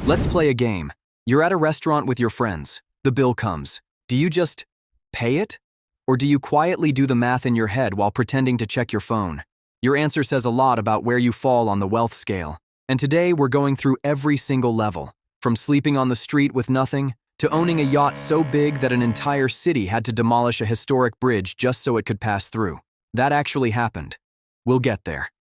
Let's play a game. You're at a restaurant with your friends. The bill comes. Do you just pay it? Or do you quietly do the math in your head while pretending to check your phone? Your answer says a lot about where you fall on the wealth scale. And today we're going through every single level, from sleeping on the street with nothing to owning a yacht so big that an entire city had to demolish a historic bridge just so it could pass through. That actually happened. We'll get there.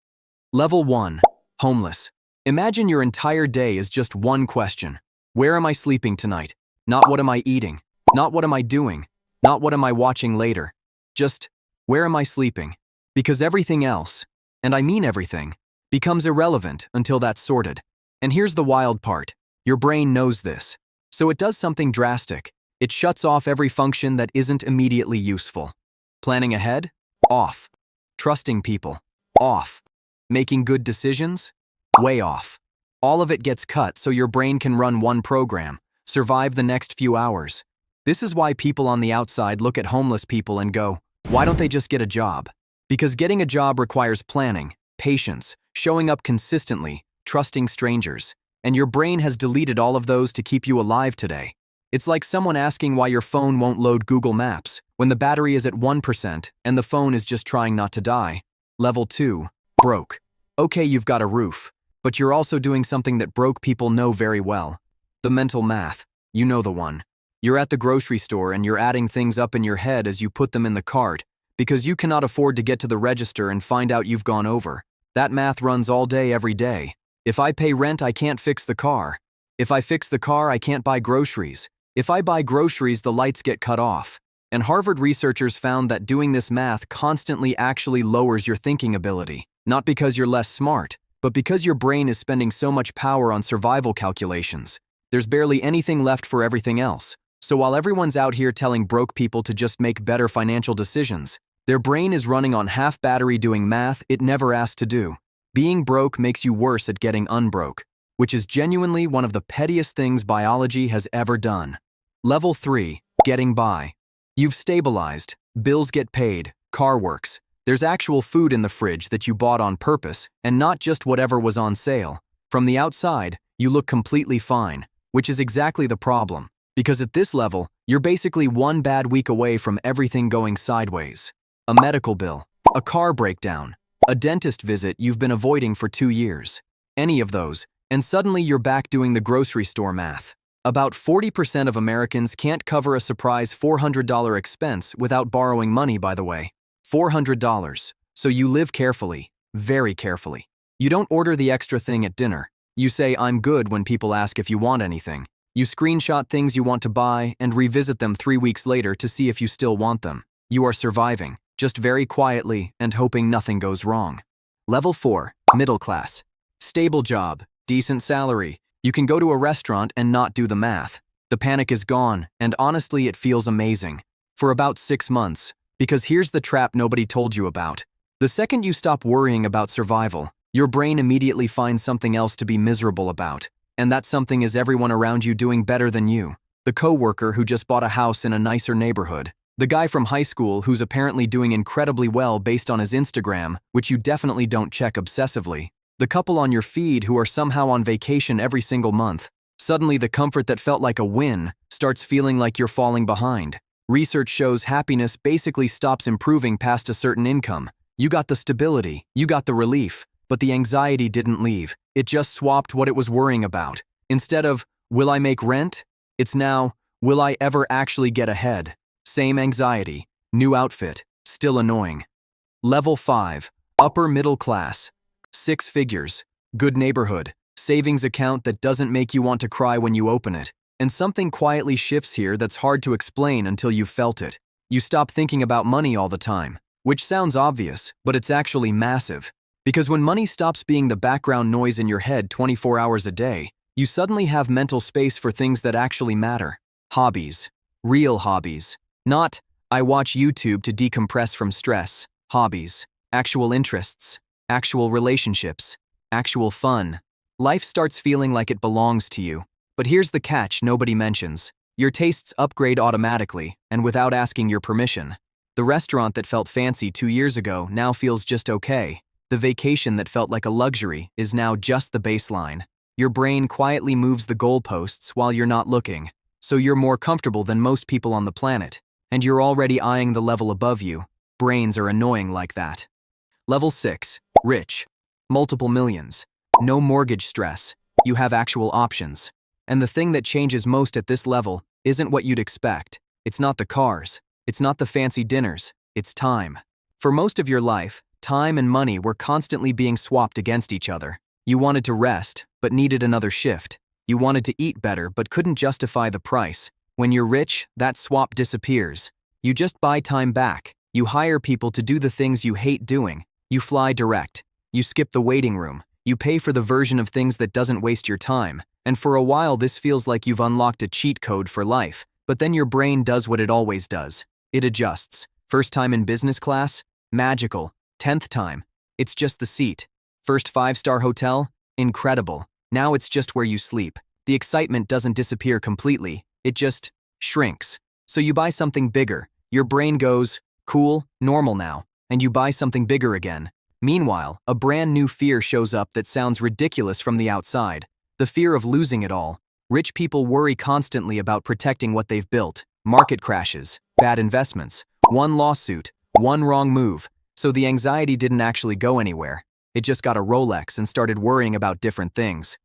Level 1. Homeless. Imagine your entire day is just one question. Where am I sleeping tonight? Not what am I eating? Not what am I doing? Not what am I watching later? Just, where am I sleeping? Because everything else, and I mean everything, becomes irrelevant until that's sorted. And here's the wild part. Your brain knows this. So it does something drastic. It shuts off every function that isn't immediately useful. Planning ahead? Off. Trusting people? Off. Making good decisions? Way off. All of it gets cut so your brain can run one program, survive the next few hours. This is why people on the outside look at homeless people and go, why don't they just get a job? Because getting a job requires planning, patience, showing up consistently, trusting strangers. And your brain has deleted all of those to keep you alive today. It's like someone asking why your phone won't load Google Maps when the battery is at 1% and the phone is just trying not to die. Level 2. Broke. Okay, you've got a roof. But you're also doing something that broke people know very well. The mental math. You know the one. You're at the grocery store and you're adding things up in your head as you put them in the cart because you cannot afford to get to the register and find out you've gone over. That math runs all day, every day. If I pay rent, I can't fix the car. If I fix the car, I can't buy groceries. If I buy groceries, the lights get cut off. And Harvard researchers found that doing this math constantly actually lowers your thinking ability. Not because you're less smart, but because your brain is spending so much power on survival calculations. There's barely anything left for everything else. So while everyone's out here telling broke people to just make better financial decisions, their brain is running on half battery doing math it never asked to do. Being broke makes you worse at getting unbroke, which is genuinely one of the pettiest things biology has ever done. Level 3. Getting by. You've stabilized, bills get paid, car works. There's actual food in the fridge that you bought on purpose and not just whatever was on sale. From the outside, you look completely fine, which is exactly the problem. Because at this level, you're basically one bad week away from everything going sideways. A medical bill, a car breakdown, a dentist visit you've been avoiding for 2 years. Any of those, and suddenly you're back doing the grocery store math. About 40% of Americans can't cover a surprise $400 expense without borrowing money, by the way. $400. So you live carefully, very carefully. You don't order the extra thing at dinner. You say, I'm good when people ask if you want anything. You screenshot things you want to buy and revisit them 3 weeks later to see if you still want them. You are surviving, just very quietly and hoping nothing goes wrong. Level 4. Middle class. Stable job, decent salary. You can go to a restaurant and not do the math. The panic is gone, and honestly, it feels amazing. For about 6 months. Because here's the trap nobody told you about. The second you stop worrying about survival, your brain immediately finds something else to be miserable about. And that something is everyone around you doing better than you. The coworker who just bought a house in a nicer neighborhood. The guy from high school who's apparently doing incredibly well based on his Instagram, which you definitely don't check obsessively. The couple on your feed who are somehow on vacation every single month. Suddenly the comfort that felt like a win starts feeling like you're falling behind. Research shows happiness basically stops improving past a certain income. You got the stability, you got the relief, but the anxiety didn't leave. It just swapped what it was worrying about. Instead of, will I make rent? It's now, will I ever actually get ahead? Same anxiety, new outfit, still annoying. Level 5. Upper middle class. 6 figures, good neighborhood, savings account that doesn't make you want to cry when you open it. And something quietly shifts here that's hard to explain until you've felt it. You stop thinking about money all the time, which sounds obvious, but it's actually massive. Because when money stops being the background noise in your head 24 hours a day, you suddenly have mental space for things that actually matter. Hobbies. Real hobbies. Not, I watch YouTube to decompress from stress. Hobbies. Actual interests. Actual relationships. Actual fun. Life starts feeling like it belongs to you. But here's the catch nobody mentions. Your tastes upgrade automatically, and without asking your permission. The restaurant that felt fancy 2 years ago now feels just okay. The vacation that felt like a luxury is now just the baseline. Your brain quietly moves the goalposts while you're not looking, so you're more comfortable than most people on the planet, and you're already eyeing the level above you. Brains are annoying like that. Level 6. Rich. Multiple millions. No mortgage stress. You have actual options. And the thing that changes most at this level isn't what you'd expect. It's not the cars. It's not the fancy dinners. It's time. For most of your life, time and money were constantly being swapped against each other. You wanted to rest, but needed another shift. You wanted to eat better, but couldn't justify the price. When you're rich, that swap disappears. You just buy time back. You hire people to do the things you hate doing. You fly direct. You skip the waiting room. You pay for the version of things that doesn't waste your time. And for a while, this feels like you've unlocked a cheat code for life. But then your brain does what it always does. It adjusts. First time in business class? Magical. 10th time. It's just the seat. First 5-star hotel? Incredible. Now it's just where you sleep. The excitement doesn't disappear completely. It just shrinks. So you buy something bigger. Your brain goes, cool, normal now. And you buy something bigger again. Meanwhile, a brand new fear shows up that sounds ridiculous from the outside. The fear of losing it all. Rich people worry constantly about protecting what they've built. Market crashes, bad investments, one lawsuit, one wrong move. So the anxiety didn't actually go anywhere. It just got a Rolex and started worrying about different things.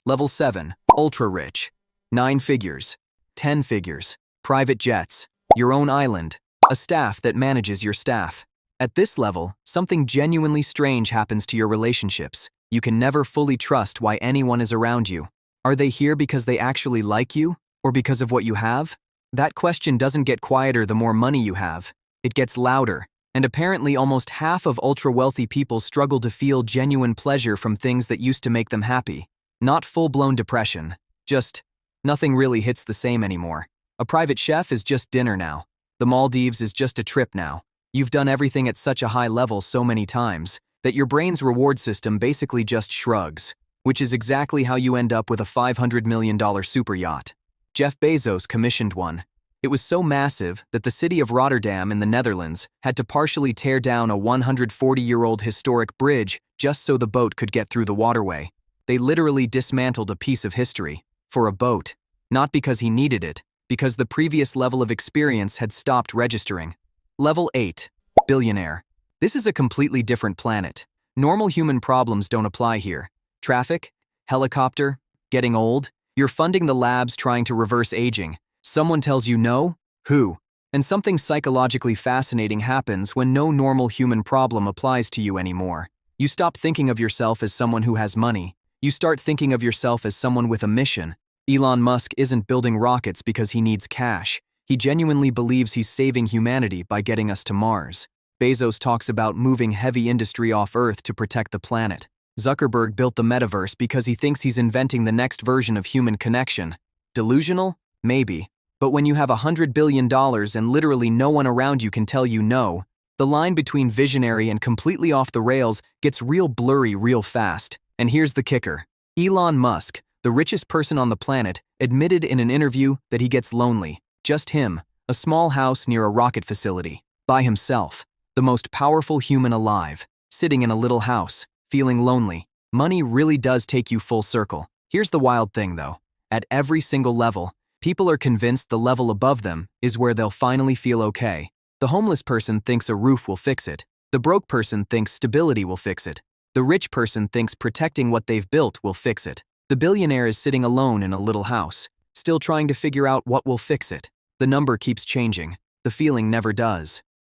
Level 7. Ultra rich. 9 figures. 10 figures. Private jets. Your own island. A staff that manages your staff. At this level, something genuinely strange happens to your relationships. You can never fully trust why anyone is around you. Are they here because they actually like you, or because of what you have? That question doesn't get quieter the more money you have. It gets louder, and apparently almost half of ultra-wealthy people struggle to feel genuine pleasure from things that used to make them happy. Not full-blown depression, just nothing really hits the same anymore. A private chef is just dinner now. The Maldives is just a trip now. You've done everything at such a high level so many times that your brain's reward system basically just shrugs, which is exactly how you end up with a $500 million super yacht. Jeff Bezos commissioned one. It was so massive that the city of Rotterdam in the Netherlands had to partially tear down a 140-year-old historic bridge just so the boat could get through the waterway. They literally dismantled a piece of history for a boat, not because he needed it, because the previous level of experience had stopped registering. Level 8. Billionaire. This is a completely different planet. Normal human problems don't apply here. Traffic? Helicopter? Getting old? You're funding the labs trying to reverse aging. Someone tells you no? Who? And something psychologically fascinating happens when no normal human problem applies to you anymore. You stop thinking of yourself as someone who has money. You start thinking of yourself as someone with a mission. Elon Musk isn't building rockets because he needs cash. He genuinely believes he's saving humanity by getting us to Mars. Bezos talks about moving heavy industry off Earth to protect the planet. Zuckerberg built the metaverse because he thinks he's inventing the next version of human connection. Delusional? Maybe. But when you have $100 billion and literally no one around you can tell you no, the line between visionary and completely off the rails gets real blurry real fast. And here's the kicker. Elon Musk, the richest person on the planet, admitted in an interview that he gets lonely. Just him, a small house near a rocket facility, by himself, the most powerful human alive, sitting in a little house, feeling lonely. Money really does take you full circle. Here's the wild thing though. At every single level, people are convinced the level above them is where they'll finally feel okay. The homeless person thinks a roof will fix it. The broke person thinks stability will fix it. The rich person thinks protecting what they've built will fix it. The billionaire is sitting alone in a little house, still trying to figure out what will fix it. The number keeps changing. The feeling never does.